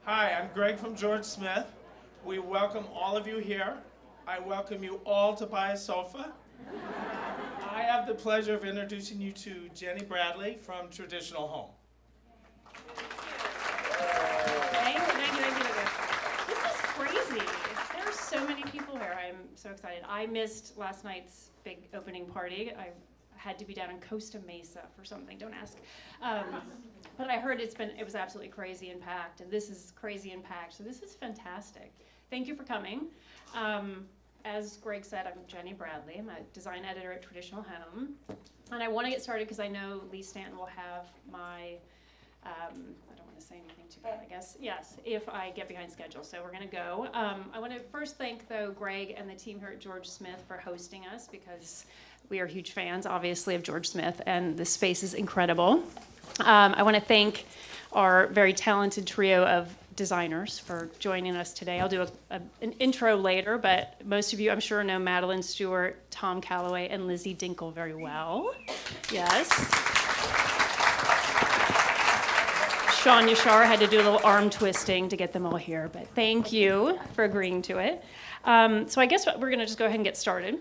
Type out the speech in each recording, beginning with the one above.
Hi, I'm Greg from George Smith. We welcome all of you here. I welcome you all to buy a sofa. I have the pleasure of introducing you to Jenny Bradley from Traditional Home. Thank you. This is crazy. There are so many people here. I'm so excited. I missed last night's big opening party. I had to be down in Costa Mesa for something, don't ask. But I heard it was absolutely crazy and packed, and this is crazy and packed, so this is fantastic. Thank you for coming. As Greg said, I'm Jenny Bradley. I'm a design editor at Traditional Home, and I want to get started because I know Lee Stanton will have my, I don't want to say anything too bad, I guess. Yes, if I get behind schedule, so we're going to go. I want to first thank, though, Greg and the team here at George Smith for hosting us, because we are huge fans, obviously, of George Smith, and this space is incredible. I want to thank our very talented trio of designers for joining us today. I'll do an intro later, but most of you, I'm sure, know Madeline Stewart, Tom Calloway, and Lizzie Dinkle very well. Yes. Sean Yashar had to do a little arm twisting to get them all here, but thank you for agreeing to it. So I guess we're going to just go ahead and get started.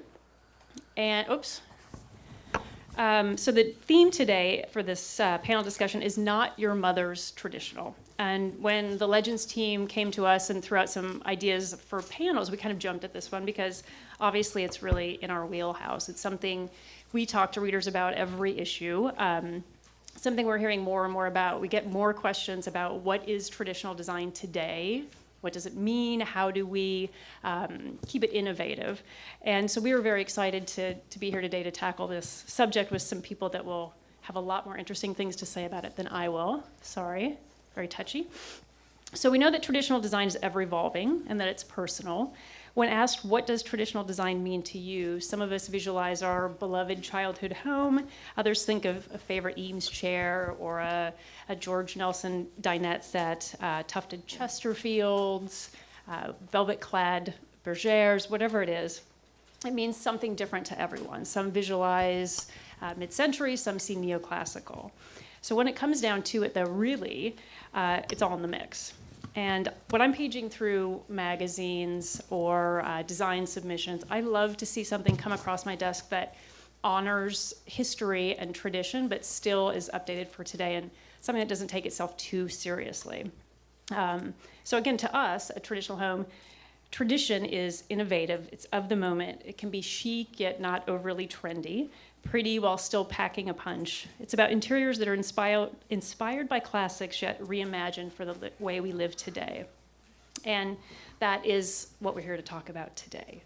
And, oops. So the theme today for this panel discussion is Not Your Mother's Traditional. And when the Legends team came to us and threw out some ideas for panels, we kind of jumped at this one because obviously it's really in our wheelhouse. It's something we talk to readers about every issue, something we're hearing more and more about. We get more questions about what is traditional design today. What does it mean? How do we keep it innovative? And so we were very excited to be here today to tackle this subject with some people that will have a lot more interesting things to say about it than I will. Sorry, very touchy. So we know that traditional design is ever evolving and that it's personal. When asked, what does traditional design mean to you? Some of us visualize our beloved childhood home. Others think of a favorite Eames chair or a George Nelson dinette set, tufted Chesterfields, velvet-clad bergères, whatever it is. It means something different to everyone. Some visualize mid-century, some see neoclassical. So when it comes down to it, though, really, it's all in the mix. And when I'm paging through magazines or design submissions, I love to see something come across my desk that honors history and tradition, but still is updated for today, and something that doesn't take itself too seriously. So again, to us, a traditional home, tradition is innovative. It's of the moment. It can be chic, yet not overly trendy. Pretty while still packing a punch. It's about interiors that are inspired by classics, yet reimagined for the way we live today. And that is what we're here to talk about today.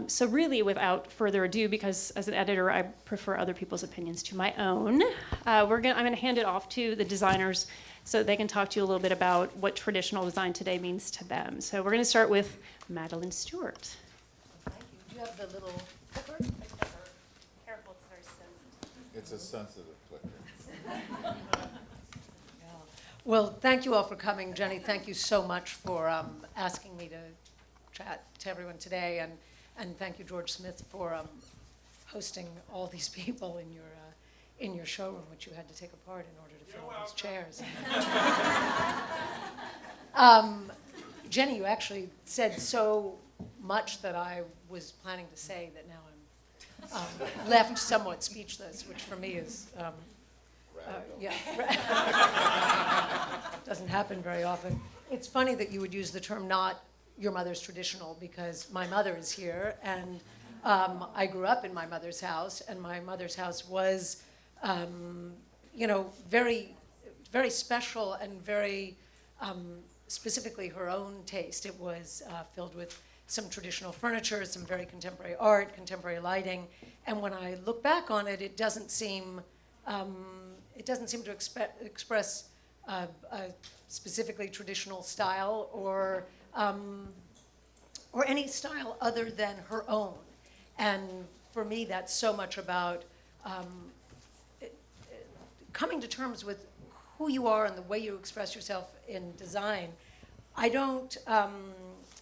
So really, without further ado, because as an editor, I prefer other people's opinions to my own, I'm gonna hand it off to the designers so they can talk to you a little bit about what traditional design today means to them. So we're gonna start with Madeline Stewart. Thank you. Do you have the little clicker? Careful, it's very sensitive. It's a sensitive clicker. Well, thank you all for coming. Jenny, thank you so much for asking me to chat to everyone today. And thank you, George Smith, for hosting all these people in your showroom, which you had to take apart in order to fill all those chairs. Jenny, you actually said so much that I was planning to say that now I'm left somewhat speechless, which for me is, yeah, doesn't happen very often. It's funny that you would use the term "not your mother's traditional" because my mother is here, and I grew up in my mother's house, and my mother's house was, very, very special and very specifically her own taste. It was filled with some traditional furniture, some very contemporary art, contemporary lighting, and when I look back on it, it doesn't seem to express a specifically traditional style or any style other than her own. And for me, that's so much about coming to terms with who you are and the way you express yourself in design. I don't.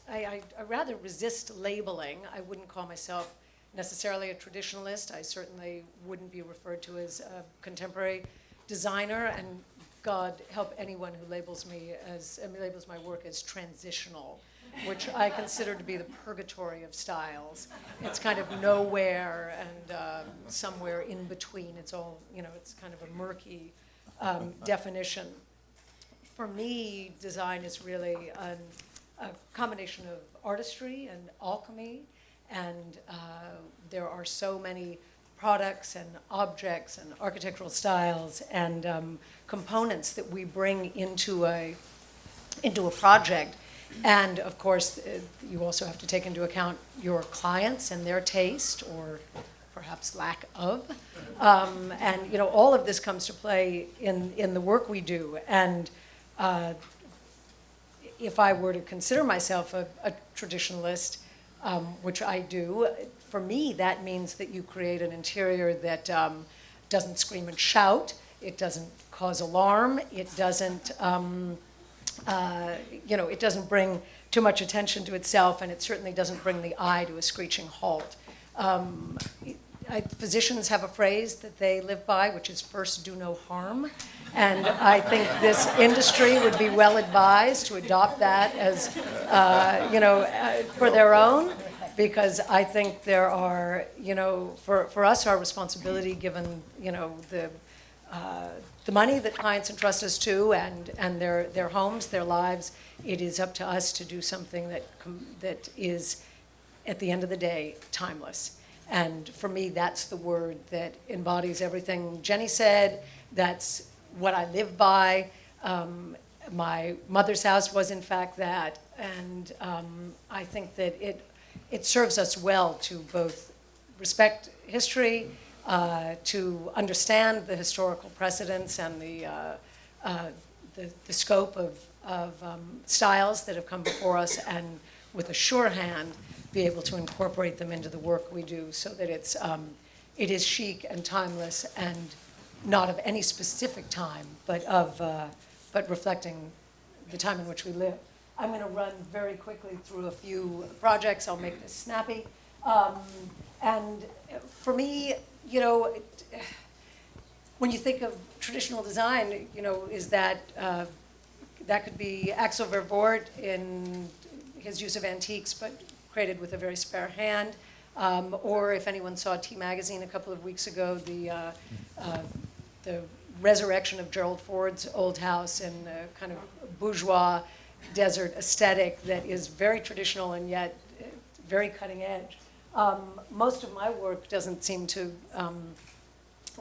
I rather resist labeling. I wouldn't call myself necessarily a traditionalist. I certainly wouldn't be referred to as a contemporary designer. And God help anyone who labels labels my work as transitional, which I consider to be the purgatory of styles. It's kind of nowhere and somewhere in between. It's all, it's kind of a murky definition. For me, design is really a combination of artistry and alchemy, and there are so many products and objects and architectural styles and components that we bring into a project. And of course, you also have to take into account your clients and their taste, or perhaps lack of. And all of this comes to play in the work we do. And if I were to consider myself a traditionalist, which I do, for me that means that you create an interior that doesn't scream and shout, it doesn't cause alarm, it doesn't it doesn't bring too much attention to itself, and it certainly doesn't bring the eye to a screeching halt. Physicians have a phrase that they live by, which is first do no harm. And I think this industry would be well advised to adopt that as, for their own, because I think there are, for us, our responsibility, given, the money that clients entrust us to and their homes, their lives, it is up to us to do something that is, at the end of the day, timeless. And for me, that's the word that embodies everything Jenny said. That's what I live by. My mother's house was, in fact, that. And I think that it serves us well to both respect history, to understand the historical precedents and the scope of styles that have come before us, and with a sure hand, be able to incorporate them into the work we do, so that it is chic and timeless and not of any specific time, but reflecting the time in which we live. I'm going to run very quickly through a few projects. I'll make this snappy. And for me, when you think of traditional design, is that that could be Axel Vervoort in his use of antiques, but created with a very spare hand. Or if anyone saw T Magazine a couple of weeks ago, the resurrection of Gerald Ford's old house in a kind of bourgeois desert aesthetic that is very traditional and yet very cutting edge. Most of my work doesn't seem to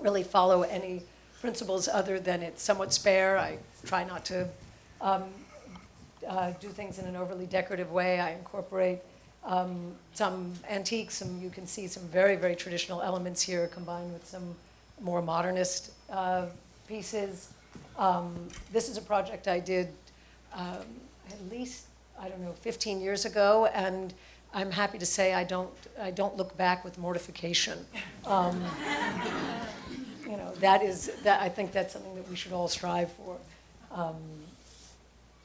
really follow any principles other than it's somewhat spare. I try not to do things in an overly decorative way. I incorporate some antiques, you can see some very, very traditional elements here combined with some more modernist pieces. This is a project I did at least, 15 years ago, and I'm happy to say I don't look back with mortification. I think that's something that we should all strive for.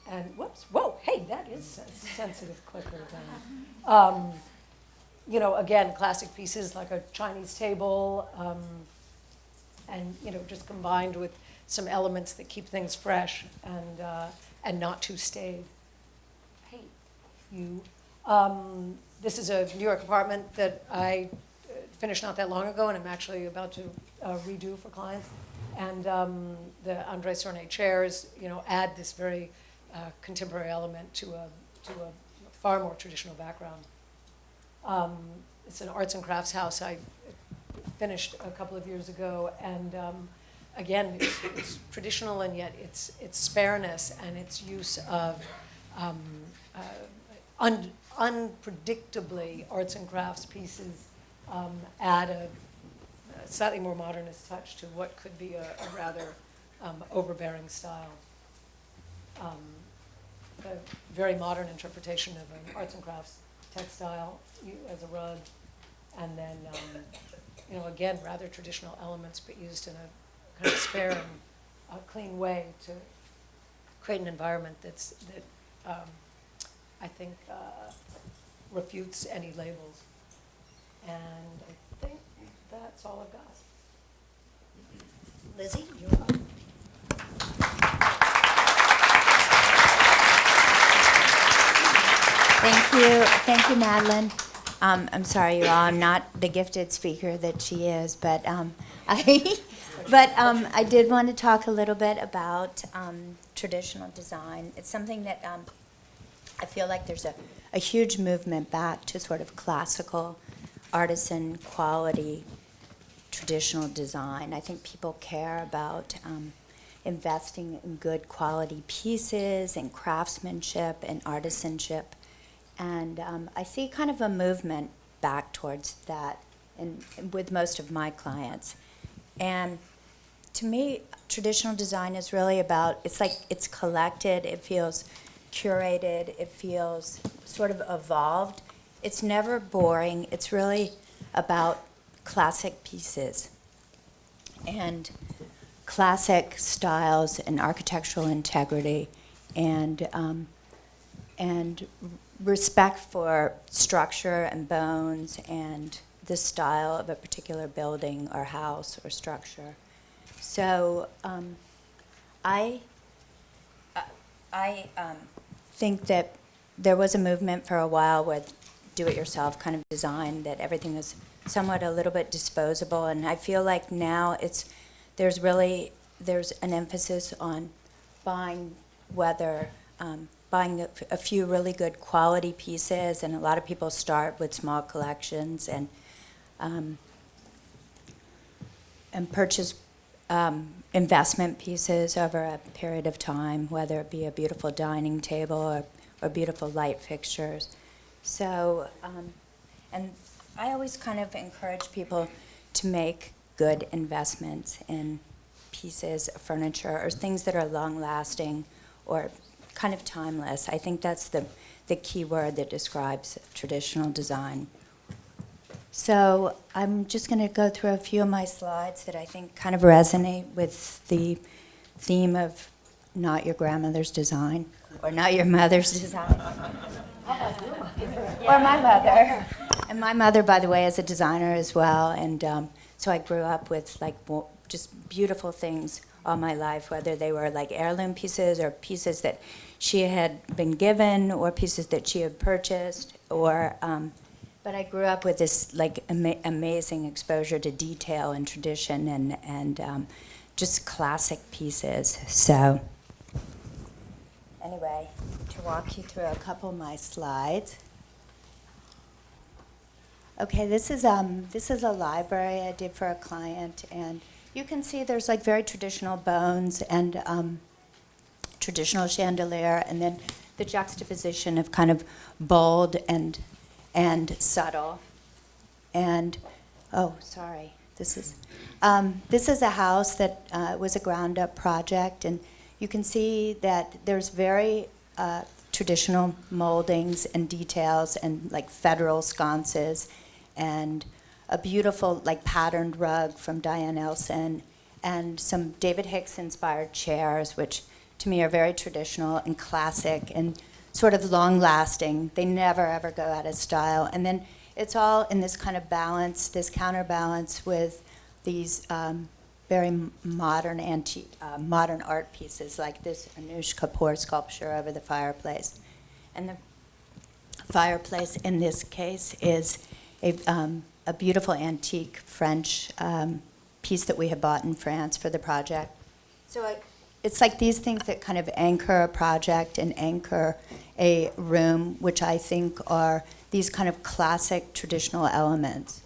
And whoops, whoa, hey, that is a sensitive clicker then. Again, classic pieces like a Chinese table, and just combined with some elements that keep things fresh and not too staid. Hey, you. This is a New York apartment that I finished not that long ago, and I'm actually about to redo for clients. And the André Sorné chairs, add this very contemporary element to a far more traditional background. It's an arts and crafts house I finished a couple of years ago, and again, it's traditional, and yet its spareness and its use of unpredictably arts and crafts pieces add a slightly more modernist touch to what could be a rather overbearing style. A very modern interpretation of an arts and crafts textile as a rug, and then again, rather traditional elements, but used in a kind of spare and clean way to create an environment that I think refutes any labels. And I think that's all I've got. Lizzie, you're up. Thank you, Madeline. I'm sorry, you all, I'm not the gifted speaker that she is, but I did want to talk a little bit about traditional design. It's something that I feel like there's a huge movement back to sort of classical, artisan quality, traditional design. I think people care about investing in good quality pieces and craftsmanship and artisanship. And I see kind of a movement back towards that with most of my clients. And to me, traditional design is really about, it's like it's collected, it feels curated, it feels sort of evolved. It's never boring. It's really about classic pieces and classic styles and architectural integrity and respect for structure and bones and the style of a particular building or house or structure. So I think that there was a movement for a while with do-it-yourself kind of design, that everything was somewhat a little bit disposable, and I feel like now there's an emphasis on buying a few really good quality pieces, and a lot of people start with small collections and purchase investment pieces over a period of time, whether it be a beautiful dining table or beautiful light fixtures. So, and I always kind of encourage people to make good investments in pieces of furniture or things that are long-lasting or kind of timeless. I think that's the key word that describes traditional design. So I'm just going to go through a few of my slides that I think kind of resonate with the theme of not your grandmother's design or not your mother's design. Or my mother. And my mother, by the way, is a designer as well. And so I grew up with just beautiful things all my life, whether they were like heirloom pieces or pieces that she had been given or pieces that she had purchased. But I grew up with this like amazing exposure to detail and tradition and just classic pieces. So anyway, to walk you through a couple of my slides. Okay, this is a library I did for a client, and you can see there's like very traditional bones and traditional chandelier, and then the juxtaposition of kind of bold and subtle. And oh, sorry, this is a house that was a ground-up project, and you can see that there's very traditional moldings and details and like federal sconces and a beautiful like patterned rug from Diane Elson and some David Hicks inspired chairs, which to me are very traditional and classic and sort of long lasting. They never ever go out of style. And then it's all in this kind of balance, this counterbalance with these very modern modern art pieces like this Anush Kapoor sculpture over the fireplace. And the fireplace in this case is a beautiful antique French piece that we had bought in France for the project. So it's like these things that kind of anchor a project and anchor a room, which I think are these kind of classic traditional elements.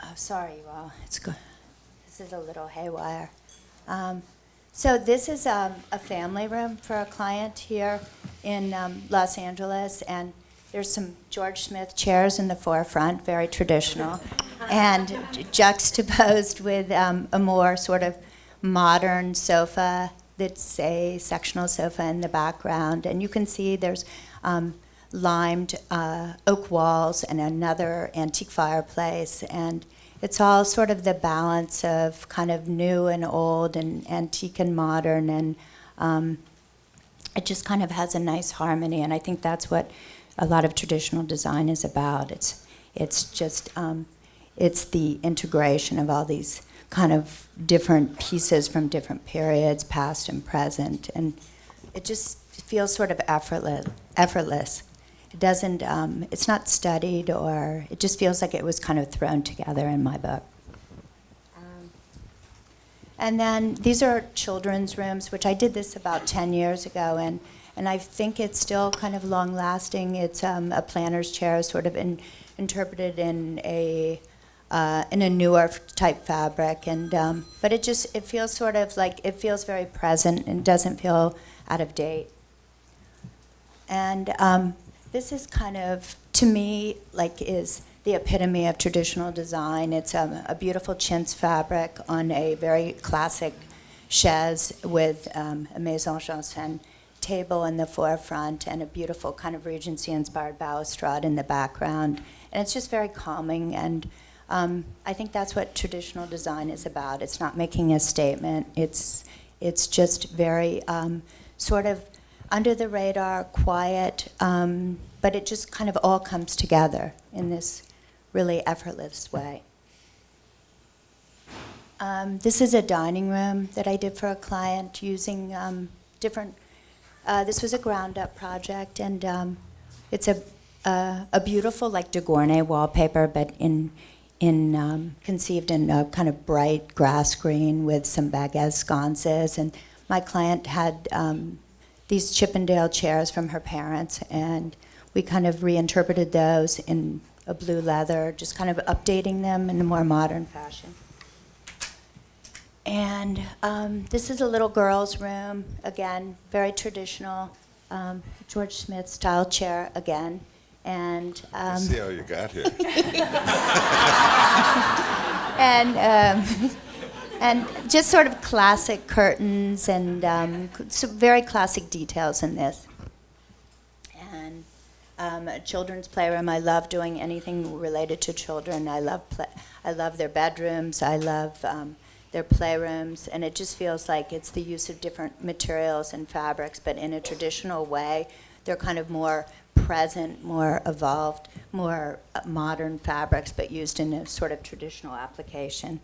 Oh, sorry, you all. It's good. This is a little haywire. So this is a family room for a client here in Los Angeles, and there's some George Smith chairs in the forefront, very traditional, and juxtaposed with a more sort of modern sofa that's a sectional sofa in the background. And you can see there's limed oak walls and another antique fireplace. And it's all sort of the balance of kind of new and old and antique and modern. And it just kind of has a nice harmony. And I think that's what a lot of traditional design is about. It's just it's the integration of all these kind of different pieces from different periods, past and present, and it just feels sort of effortless. It doesn't, it's not studied, or it just feels like it was kind of thrown together in my book. And then these are children's rooms, which I did this about 10 years ago, and I think it's still kind of long-lasting. It's a planner's chair, sort of interpreted in a newer type fabric, and but it feels sort of like, it feels very present and doesn't feel out of date. And this is kind of, to me, like, is the epitome of traditional design. It's a beautiful chintz fabric on a very classic chaise with a maison-jansen table in the forefront and a beautiful kind of Regency-inspired balustrade in the background. And it's just very calming, and I think that's what traditional design is about. It's not making a statement. It's just very sort of under the radar, quiet, but it just kind of all comes together in this really effortless way. This is a dining room that I did for a client using different, this was a ground-up project, and it's a beautiful, like, de Gournay wallpaper, but conceived in a kind of bright grass green with some baguette sconces. And my client had these Chippendale chairs from her parents, and we kind of reinterpreted those in a blue leather, just kind of updating them in a more modern fashion. And this is a little girl's room, again, very traditional, George Smith style chair again. And I see how you got here. and just sort of classic curtains and some very classic details in this. And a children's playroom. I love doing anything related to children. I love their bedrooms. I love their playrooms, and it just feels like it's the use of different materials and fabrics, but in a traditional way. They're kind of more present, more evolved, more modern fabrics, but used in a sort of traditional application.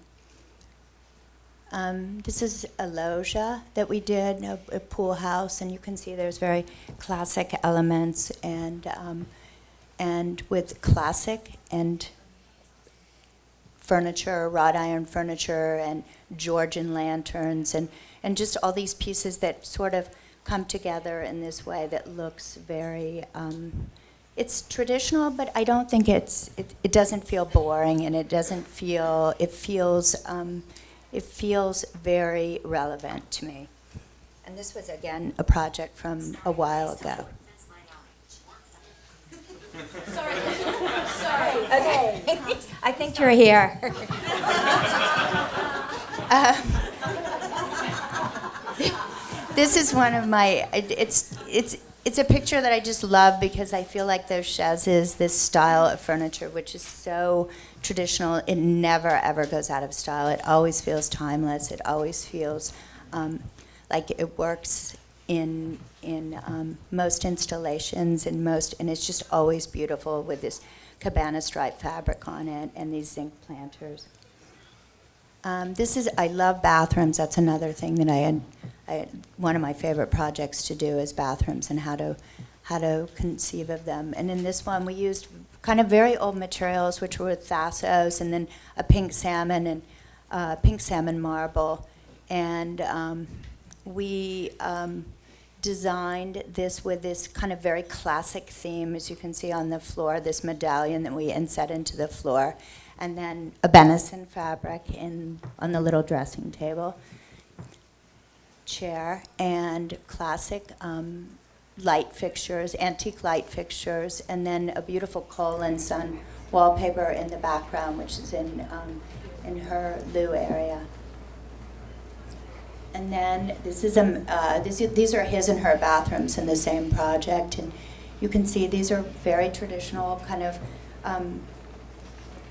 This is a loggia that we did, a pool house, and you can see there's very classic elements, and with classic and furniture, wrought iron furniture, and Georgian lanterns, and just all these pieces that sort of come together in this way that looks very, it's traditional, but I don't think it doesn't feel boring, and it feels very relevant to me. And this was, again, a project from a while ago. Sorry. Okay. I think you're here. This is one of my, it's a picture that I just love because I feel like those chaises, this style of furniture, which is so traditional, it never ever goes out of style. It always feels timeless. It always feels like it works in most installations and it's just always beautiful with this cabana stripe fabric on it and these zinc planters. I love bathrooms. That's another thing that one of my favorite projects to do is bathrooms and how to conceive of them. And in this one, we used kind of very old materials, which were thassos, and then a pink salmon and pink salmon marble. And we designed this with this kind of very classic theme, as you can see on the floor, this medallion that we inset into the floor, and then a Benison fabric on the little dressing table chair, and classic light fixtures, antique light fixtures, and then a beautiful Cole and Son wallpaper in the background, which is in her loo area. And then this is these are his and her bathrooms in the same project, and you can see these are very traditional, kind of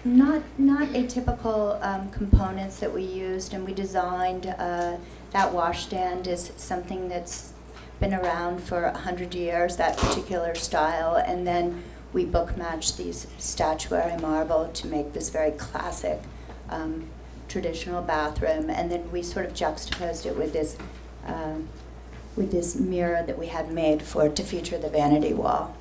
not atypical components that we used, and we designed. That washstand is something that's been around for 100 years, that particular style, and then we book matched these statuary marble to make this very classic traditional bathroom, and then we sort of juxtaposed it with this with this mirror that we had made to feature the vanity wall.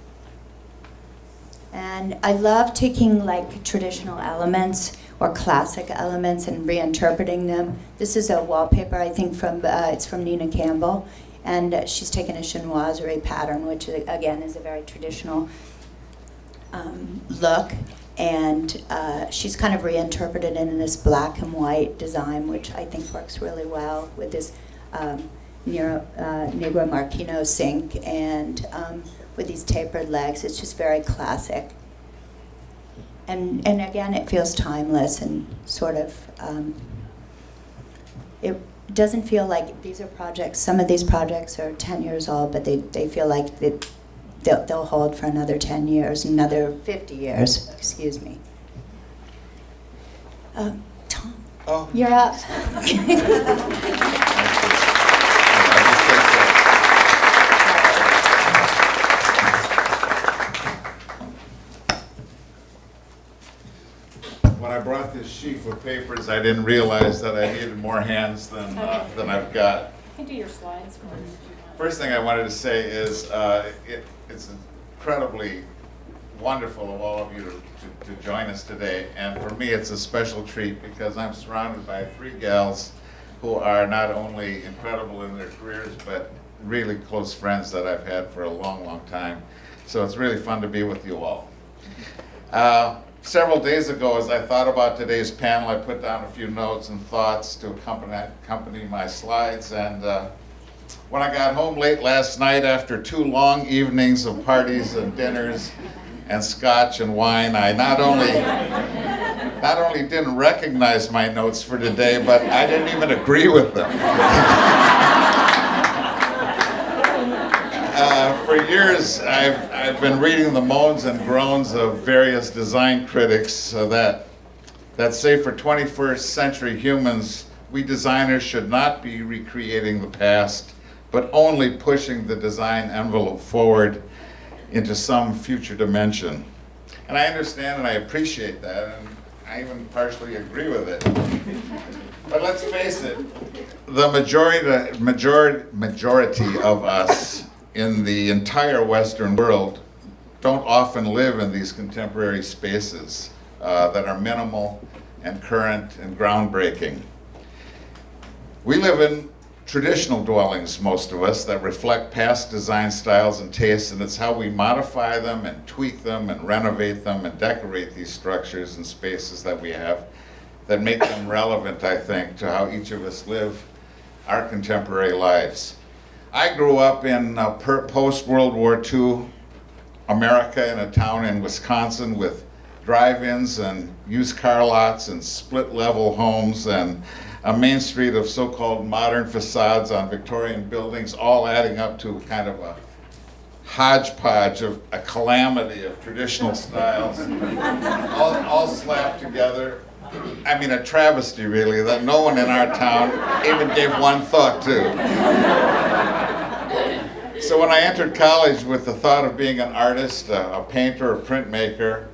And I love taking like traditional elements or classic elements and reinterpreting them. This is a wallpaper, I think it's from Nina Campbell, and she's taken a chinoiserie pattern, which again is a very traditional look, and she's kind of reinterpreted it in this black and white design, which I think works really well with this Negro Marquino sink and with these tapered legs. It's just very classic. And again, it feels timeless and sort of, it doesn't feel like these are projects, some of these projects are 10 years old, but they feel like they'll hold for another 10 years, another 50 years, excuse me. Tom, Oh. you're up. When I brought this sheaf of papers, I didn't realize that I needed more hands than I've got. You can do your slides for me if you want. First thing I wanted to say is it's incredibly wonderful of all of you to join us today. And for me, it's a special treat because I'm surrounded by 3 gals who are not only incredible in their careers, but really close friends that I've had for a long, long time. So it's really fun to be with you all. Several days ago, as I thought about today's panel, I put down a few notes and thoughts to accompany my slides. And when I got home late last night after 2 long evenings of parties and dinners and scotch and wine, I not only didn't recognize my notes for today, but I didn't even agree with them. For years, I've been reading the moans and groans of various design critics that say for 21st century humans, we designers should not be recreating the past, but only pushing the design envelope forward into some future dimension. And I understand and I appreciate that, and I even partially agree with it. But let's face it, the majority of us in the entire Western world don't often live in these contemporary spaces that are minimal and current and groundbreaking. We live in traditional dwellings, most of us, that reflect past design styles and tastes, and it's how we modify them and tweak them and renovate them and decorate these structures and spaces that we have that make them relevant, I think, to how each of us live our contemporary lives. I grew up in post-World War II America in a town in Wisconsin with drive-ins and used car lots and split-level homes and a main street of so-called modern facades on Victorian buildings, all adding up to kind of a hodgepodge of a calamity of traditional styles, all slapped together. I mean, a travesty, really, that no one in our town even gave one thought to. So when I entered college with the thought of being an artist, a painter, a printmaker,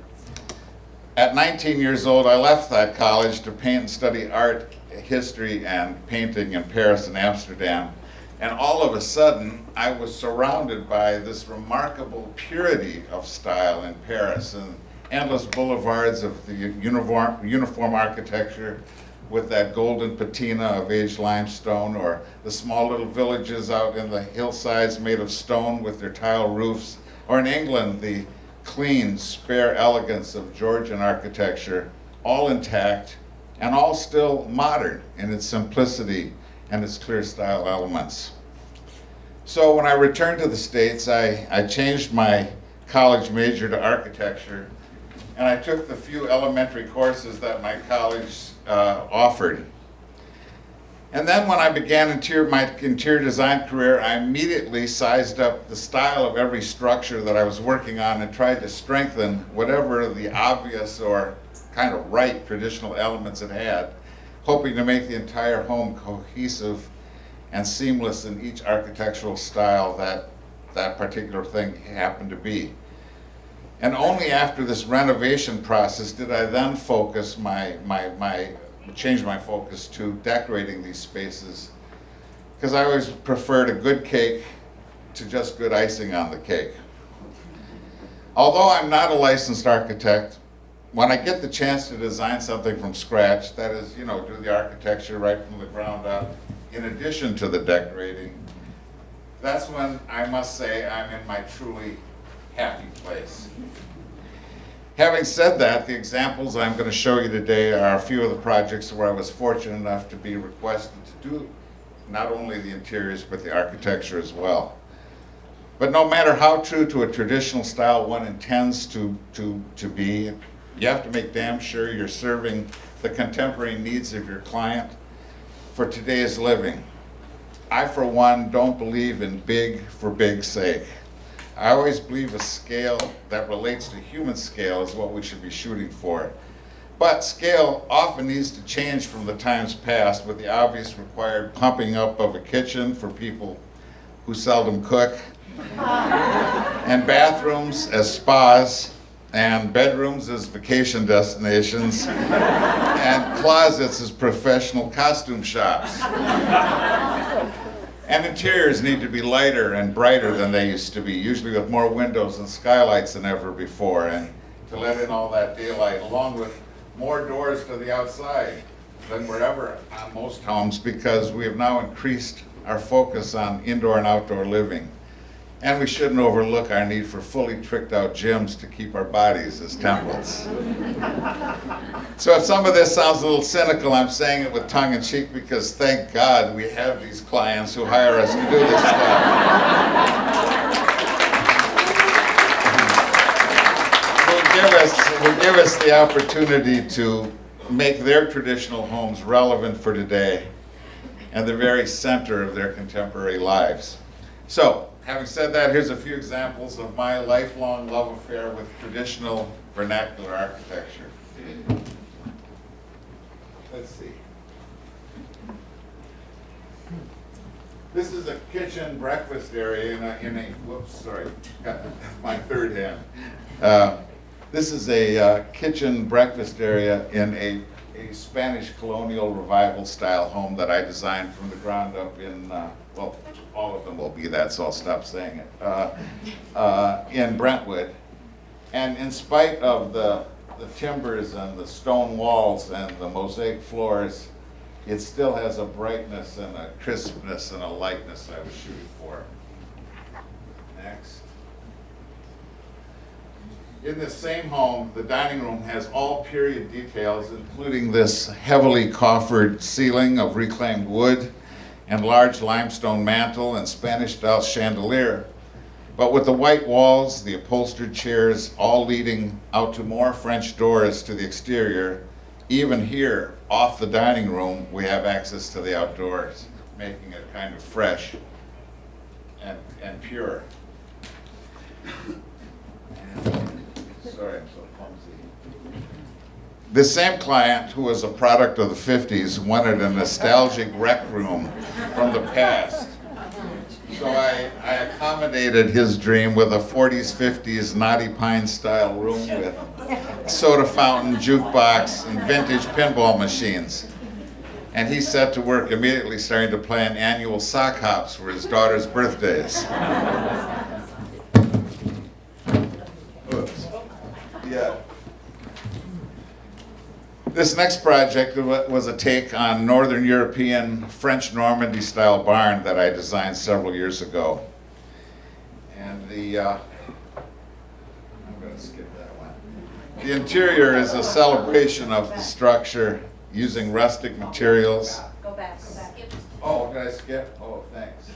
at 19 years old, I left that college to paint and study art, history, and painting in Paris and Amsterdam. And all of a sudden, I was surrounded by this remarkable purity of style in Paris and endless boulevards of the uniform architecture with that golden patina of aged limestone, or the small little villages out in the hillsides made of stone with their tile roofs, or in England, the clean, spare elegance of Georgian architecture, all intact and all still modern in its simplicity and its clear style elements. So when I returned to the States, I changed my college major to architecture, and I took the few elementary courses that my college offered. And then when I began my interior design career, I immediately sized up the style of every structure that I was working on and tried to strengthen whatever the obvious or kind of right traditional elements it had, hoping to make the entire home cohesive and seamless in each architectural style that that particular thing happened to be. And only after this renovation process did I then focus change my focus to decorating these spaces because I always preferred a good cake to just good icing on the cake. Although I'm not a licensed architect, when I get the chance to design something from scratch, that is, do the architecture right from the ground up, in addition to the decorating, that's when I must say I'm in my truly happy place. Having said that, the examples I'm going to show you today are a few of the projects where I was fortunate enough to be requested to do not only the interiors, but the architecture as well. But no matter how true to a traditional style one intends to be, you have to make damn sure you're serving the contemporary needs of your client for today's living. I, for one, don't believe in big for big's sake. I always believe a scale that relates to human scale is what we should be shooting for. But scale often needs to change from the times past with the obvious required pumping up of a kitchen for people who seldom cook, and bathrooms as spas, and bedrooms as vacation destinations, and closets as professional costume shops. And interiors need to be lighter and brighter than they used to be, usually with more windows and skylights than ever before, and to let in all that daylight, along with more doors to the outside than were ever on most homes, because we have now increased our focus on indoor and outdoor living. And we shouldn't overlook our need for fully tricked out gyms to keep our bodies as temples. So if some of this sounds a little cynical, I'm saying it with tongue in cheek because thank God we have these clients who hire us to do this stuff. Will give us the opportunity to make their traditional homes relevant for today and the very center of their contemporary lives. So, having said that, here's a few examples of my lifelong love affair with traditional vernacular architecture. Let's see. This is a kitchen breakfast area in a whoops, sorry, got my third hand. This is a kitchen breakfast area in a Spanish colonial revival style home that I designed from the ground up in, well, all of them will be that, so I'll stop saying it, in Brentwood. And in spite of the timbers and the stone walls and the mosaic floors, it still has a brightness and a crispness and a lightness I was shooting for. Next. In this same home, the dining room has all period details, including this heavily coffered ceiling of reclaimed wood and large limestone mantel and Spanish-style chandelier. But with the white walls, the upholstered chairs, all leading out to more French doors to the exterior, even here, off the dining room, we have access to the outdoors, making it kind of fresh and pure. Sorry, I'm so clumsy. This same client, who was a product of the 50s, wanted a nostalgic rec room from the past. So I accommodated his dream with a 40s, 50s Knotty Pine style room with soda fountain, jukebox, and vintage pinball machines. And he set to work immediately, starting to plan annual sock hops for his daughter's birthdays. Oops. Yeah. This next project was a take on Northern European French Normandy style barn that I designed several years ago. And I'm going to skip that one. The interior is a celebration of the structure using rustic materials. Go back. Oh, did I skip? Oh, thanks.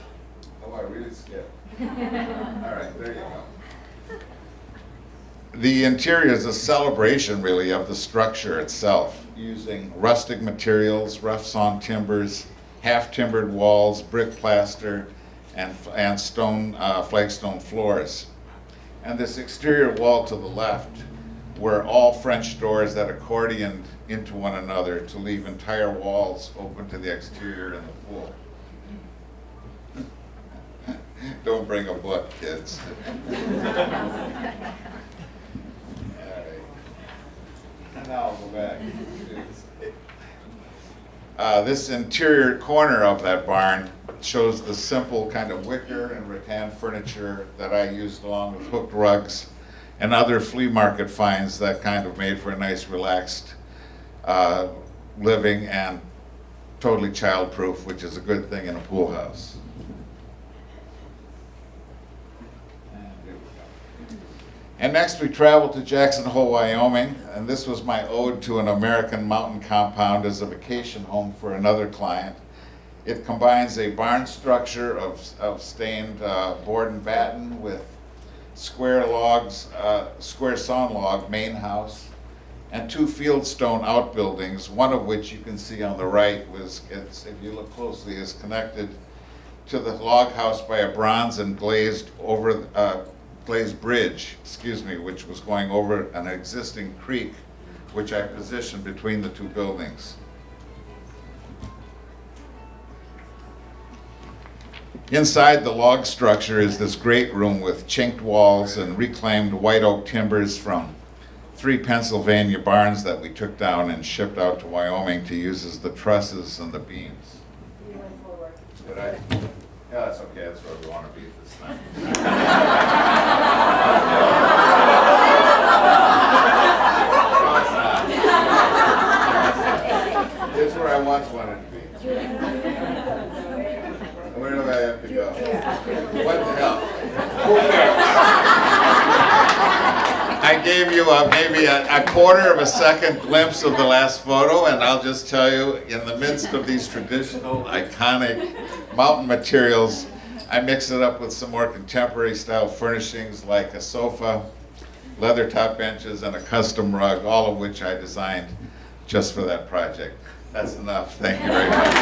Oh, I really skipped. All right, there you go. The interior is a celebration, really, of the structure itself, using rustic materials, rough-sawn timbers, half-timbered walls, brick plaster, and stone, flagstone floors. And this exterior wall to the left were all French doors that accordioned into one another to leave entire walls open to the exterior and the pool. Don't bring a book, kids. Now I'll go back. This interior corner of that barn shows the simple kind of wicker and rattan furniture that I used along with hooked rugs and other flea market finds that kind of made for a nice relaxed living and totally child-proof, which is a good thing in a pool house. And next we traveled to Jackson Hole, Wyoming, and this was my ode to an American mountain compound as a vacation home for another client. It combines a barn structure of stained board and batten with square logs, square sawn log main house, and 2 fieldstone outbuildings, one of which you can see on the right if you look closely, is connected to the log house by a bronze and glazed bridge, which was going over an existing creek, which I positioned between the 2 buildings. Inside the log structure is this great room with chinked walls and reclaimed white oak timbers from 3 Pennsylvania barns that we took down and shipped out to Wyoming to use as the trusses and the beams. You went forward. Did I? Yeah, that's okay. That's where we want to be this time. Here's where I once wanted to be. Where do I have to go? What the hell? Who cares? I gave you maybe a quarter of a second glimpse of the last photo, and I'll just tell you, in the midst of these traditional, iconic mountain materials, I mix it up with some more contemporary style furnishings like a sofa, leather top benches, and a custom rug, all of which I designed just for that project. That's enough. Thank you very much.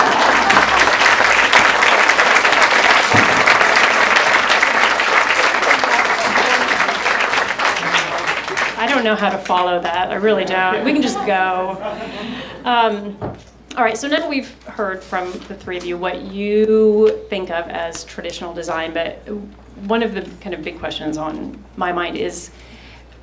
I don't know how to follow that. I really don't. We can just go. All right, so now we've heard from the 3 of you what you think of as traditional design, but one of the kind of big questions on my mind is,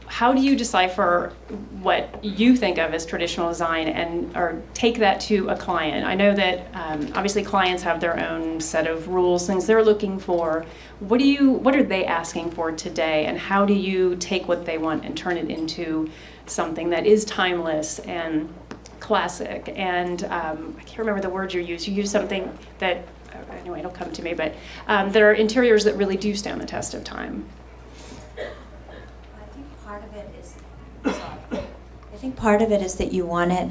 how do you decipher what you think of as traditional design or take that to a client? I know that obviously clients have their own set of rules, things they're looking for. What are they asking for today, and how do you take what they want and turn it into something that is timeless and classic? And I can't remember the word you used. You used something that, anyway, it'll come to me, but there are interiors that really do stand the test of time. I think part of it is that you want it,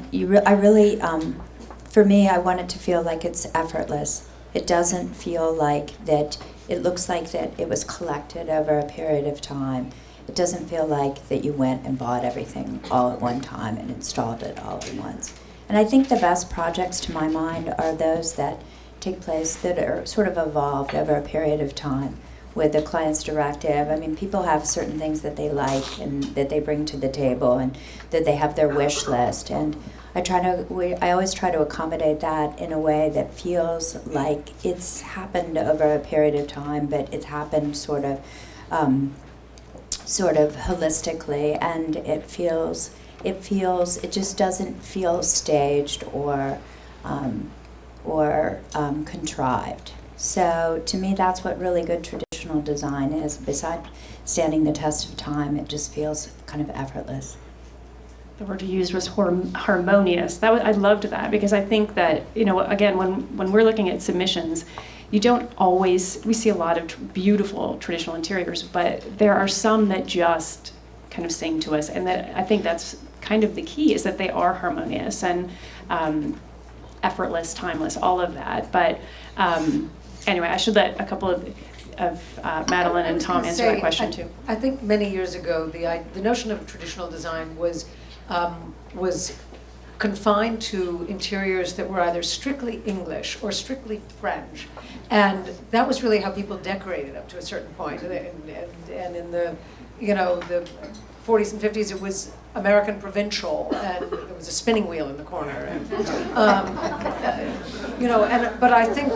for me, I want it to feel like it's effortless. It doesn't feel like that, it looks like that it was collected over a period of time. It doesn't feel like that you went and bought everything all at one time and installed it all at once. And I think the best projects, to my mind, are those that take place that are sort of evolved over a period of time with the client's directive. I mean, people have certain things that they like and that they bring to the table and that they have their wish list. And I always try to accommodate that in a way that feels like it's happened over a period of time, but it's happened sort of holistically, and it just doesn't feel staged or contrived. So to me, that's what really good traditional design is. Besides standing the test of time, it just feels kind of effortless. The word you used was harmonious. I loved that, because I think that, again, when we're looking at submissions, we see a lot of beautiful traditional interiors, but there are some that just kind of sing to us, and that I think that's kind of the key, is that they are harmonious and effortless, timeless, all of that. But anyway, I should let a couple of Madeline and Tom answer that question too. I think many years ago, the notion of traditional design was confined to interiors that were either strictly English or strictly French, and that was really how people decorated up to a certain point. And in the the 40s and 50s, it was American provincial, and there was a spinning wheel in the corner. And, but I think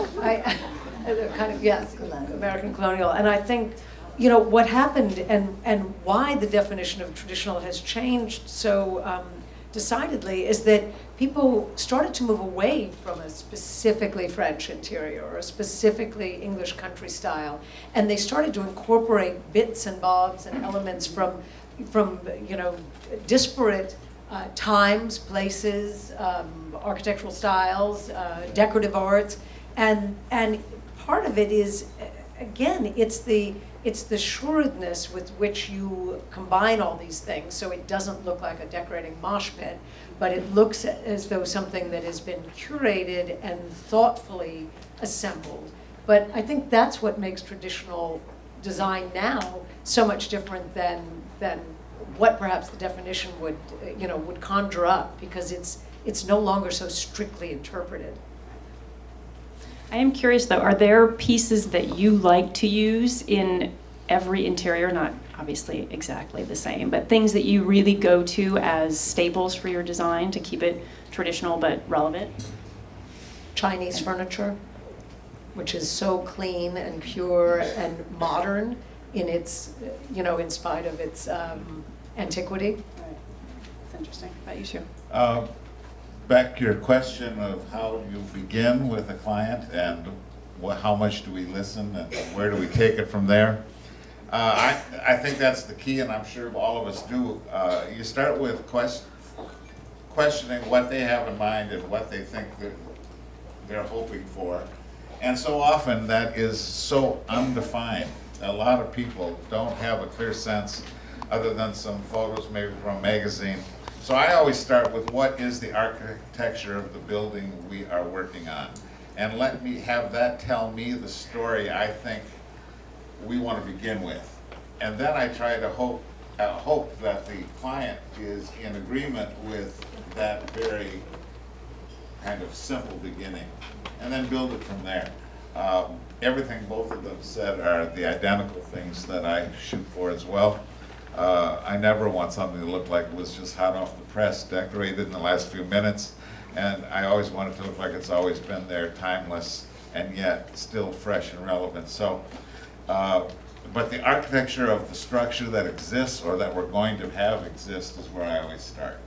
American colonial, and I think what happened and why the definition of traditional has changed so decidedly, is that people started to move away from a specifically French interior or a specifically English country style, and they started to incorporate bits and bobs and elements from disparate times, places, architectural styles, decorative arts, and part of it is, again, it's the shrewdness with which you combine all these things, so it doesn't look like a decorating mosh pit, but it looks as though something that has been curated and thoughtfully assembled. But I think that's what makes traditional design now so much different than what perhaps the definition would conjure up, because it's no longer so strictly interpreted. I am curious though, are there pieces that you like to use in every interior? Not obviously exactly the same, but things that you really go to as staples for your design to keep it traditional but relevant? Chinese furniture, which is so clean and pure and modern in its, in spite of its antiquity. Right. That's interesting. How about you two? Back to your question of how you begin with a client and how much do we listen and where do we take it from there. I think that's the key, and I'm sure all of us do. You start with questioning what they have in mind and what they think that they're hoping for. And so often that is so undefined. A lot of people don't have a clear sense other than some photos maybe from a magazine. So I always start with what is the architecture of the building we are working on. And let me have that tell me the story I think we want to begin with. And then I try to hope that the client is in agreement with that very kind of simple beginning, and then build it from there. Everything both of them said are the identical things that I shoot for as well. I never want something to look like it was just hot off the press, decorated in the last few minutes, and I always want it to look like it's always been there, timeless, and yet still fresh and relevant. So, but the architecture of the structure that exists or that we're going to have exist is where I always start.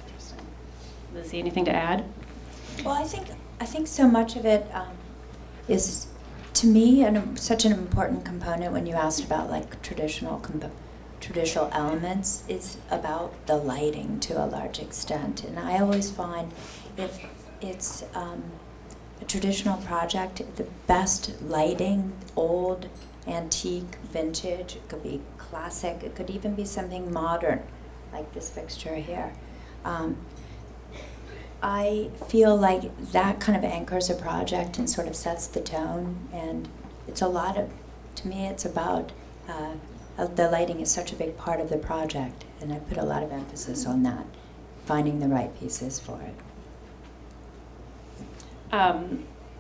Interesting. Lizzie, anything to add? Well, I think so much of it is, to me, such an important component when you asked about like traditional elements, is about the lighting to a large extent. And I always find if it's a traditional project, the best lighting, old, antique, vintage, it could be classic, it could even be something modern, like this fixture here. I feel like that kind of anchors a project and sort of sets the tone, and it's a lot of, to me, it's about, the lighting is such a big part of the project, and I put a lot of emphasis on that, finding the right pieces for it.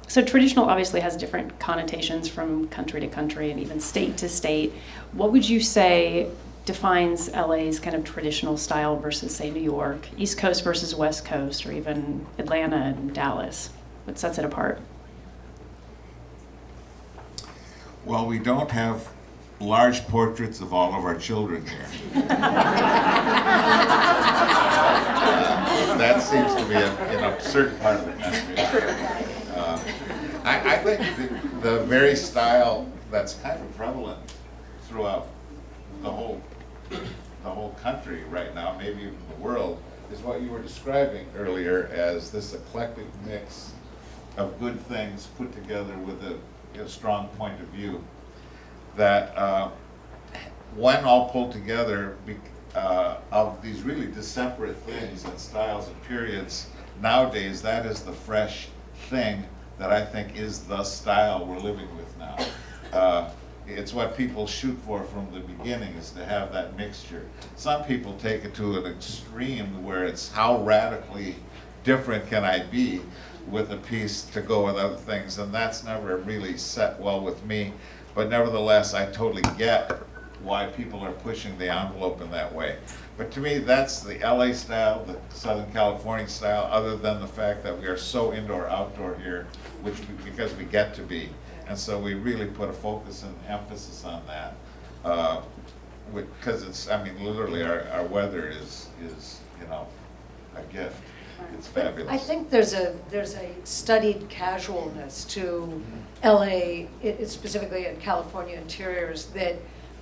So traditional obviously has different connotations from country to country and even state to state. What would you say defines LA's kind of traditional style versus, say, New York, East Coast versus West Coast, or even Atlanta and Dallas? What sets it apart? Well, we don't have large portraits of all of our children here. That seems to be in a certain part of the country. I think the very style that's kind of prevalent throughout the whole country right now, maybe even the world, is what you were describing earlier as this eclectic mix of good things put together with a strong point of view. That when all pulled together of these really disparate things and styles and periods, nowadays that is the fresh thing that I think is the style we're living with now. It's what people shoot for from the beginning, is to have that mixture. Some people take it to an extreme where it's how radically different can I be with a piece to go with other things, and that's never really set well with me. But nevertheless, I totally get why people are pushing the envelope in that way. But to me, that's the LA style, the Southern California style, other than the fact that we are so indoor-outdoor here, because we get to be. And so we really put a focus and emphasis on that. Because it's, I mean, literally our weather is you know, a gift. It's fabulous. I think there's a studied casualness to LA, specifically in California interiors, that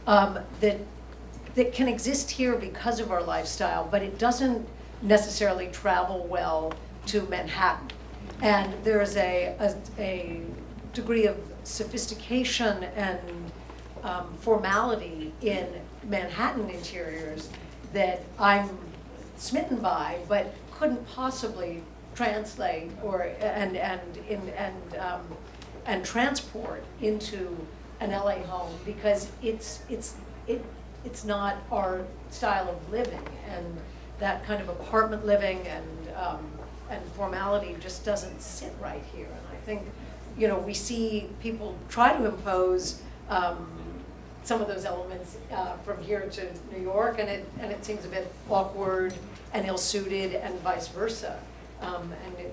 that can exist here because of our lifestyle, but it doesn't necessarily travel well to Manhattan. And there's a degree of sophistication and formality in Manhattan interiors that I'm smitten by, but couldn't possibly translate and transport into an LA home, because it's not our style of living, and that kind of apartment living and formality just doesn't sit right here. And I think, you know, we see people try to impose some of those elements from here to New York, and it seems a bit awkward and ill-suited, and vice versa. And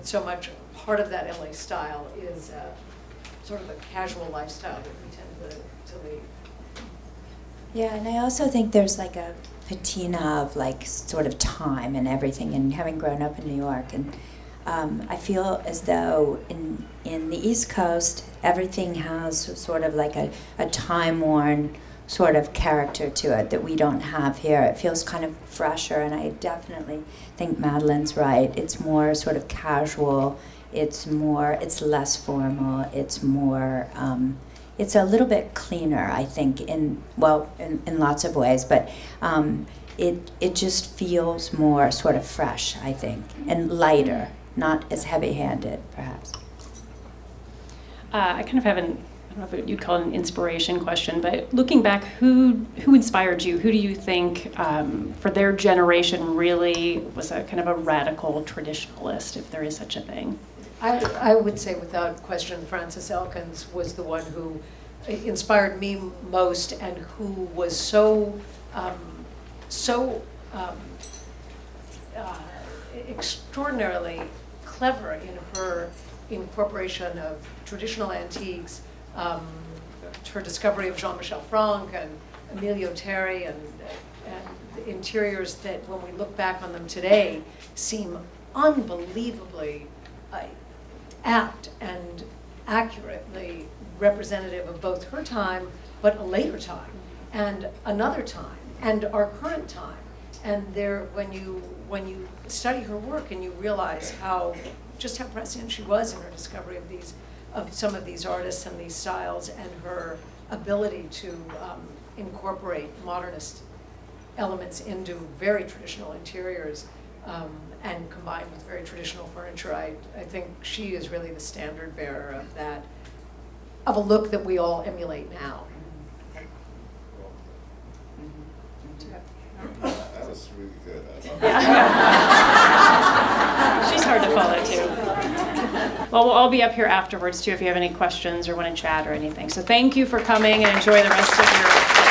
so much part of that LA style is sort of a casual lifestyle that we tend to lead. Yeah, and I also think there's like a patina of like sort of time and everything, and having grown up in New York, and I feel as though in the East Coast, everything has sort of like a time-worn sort of character to it that we don't have here. It feels kind of fresher, and I definitely think Madeline's right. It's more sort of casual, it's less formal, it's more, it's a little bit cleaner, I think, in lots of ways, but it just feels more sort of fresh, I think, and lighter, not as heavy-handed, perhaps. I kind of have I don't know if you'd call it an inspiration question, but looking back, who inspired you? Who do you think, for their generation, really was a kind of a radical traditionalist, if there is such a thing? I would say, without question, Frances Elkins was the one who inspired me most, and who was so extraordinarily clever in her incorporation of traditional antiques, her discovery of Jean-Michel Franck and Emilio Terry, and interiors that, when we look back on them today, seem unbelievably apt and accurately representative of both her time, but a later time, and another time, and our current time. And there, when you study her work, and you realize just how prescient she was in her discovery of some of these artists and these styles, and her ability to incorporate modernist elements into very traditional interiors, and combined with very traditional furniture. I think she is really the standard bearer of that, of a look that we all emulate now. That was really good. She's hard to follow, too. Well, we'll all be up here afterwards, too, if you have any questions or want to chat or anything. So thank you for coming, and enjoy the rest of your